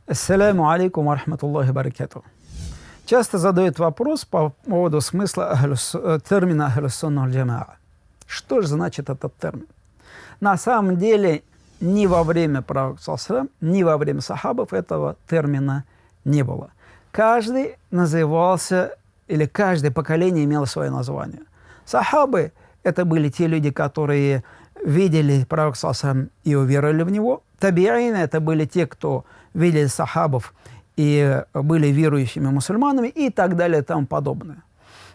Ассаляму алейкум ва рахматуллахи баракату. Часто задают вопрос по поводу смысла термина «Ахлюс-сунна валь-джамаа». Что же значит этот термин? На самом деле, ни во время пророка, ни во время сахабов этого термина не было. Каждый назывался, или каждое поколение имело свое название. Сахабы – это были те люди, которые видели пророка и уверовали в него. Табиины – это были те, кто видели сахабов и были верующими мусульманами, и так далее, и тому подобное.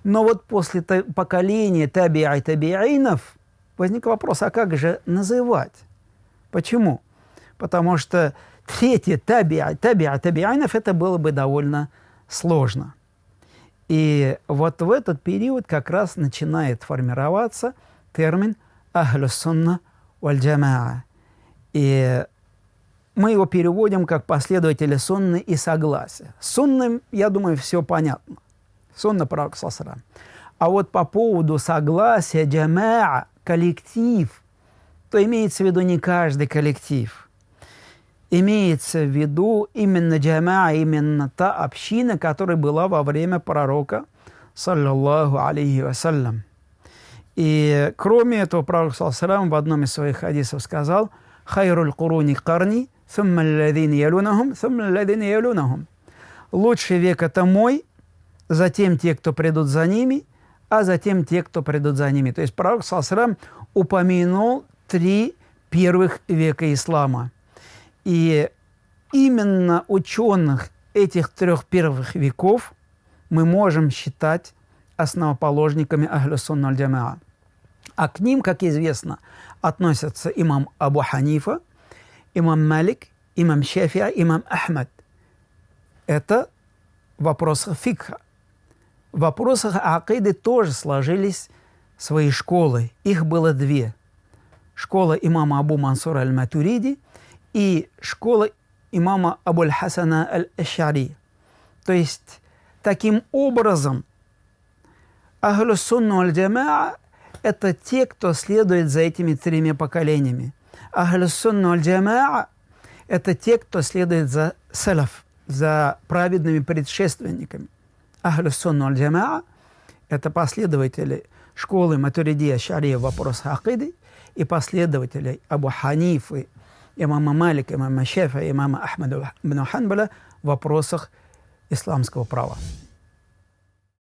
Но вот после поколения табиинов возник вопрос, а как же называть? Почему? Потому что третье табиинов это было бы довольно сложно. И вот в этот период как раз начинает формироваться термин «Ахлюс-сунна валь-джамаа». И мы его переводим как последователи сунны и согласия. С сунным, я думаю, все понятно. Сунна пророка саллаллаху алейхи ва саллям. А вот по поводу согласия, джамаа, коллектив, то имеется в виду не каждый коллектив. Имеется в виду именно джамаа, именно та община, которая была во время пророка, саллаллаху алейхи ва саллям. И кроме этого, пророк саллаллаху алейхи ва саллям в одном из своих хадисов сказал: «Хайруль куруни карни, сумма алладзина ялунахум, сумма алладзина ялунахум». Лучший век – это мой, затем те, кто придут за ними, а затем те, кто придут за ними. То есть пророк саллаллаху алейхи ва саллям упомянул 3 первых века ислама. И именно ученых этих 3 первых веков мы можем считать основоположниками Ахлюс-сунна валь-джамаа. А к ним, как известно, относятся имам Абу Ханифа, имам Малик, имам Шафи'и, имам Ахмад. Это в вопросах фикха. В вопросах акиды тоже сложились свои школы. Их было 2. Школа имама Абу Мансура аль-Матуриди и школа имама Абуль-Хасана аль-Аш'ари. То есть, таким образом, Ахлюс-сунна валь-джамаа – это те, кто следует за этими 3 поколениями. Ахлюс-сунна валь-джамаа – это те, кто следует за салаф, за праведными предшественниками. Ахлюс-сунна валь-джамаа – это последователи школы Матуридия Аш'ари в вопросах акиды и последователи Абу Ханифы, имама Малика, имама Шафи'и, имама Ахмада ибн Ханбаля в вопросах исламского права.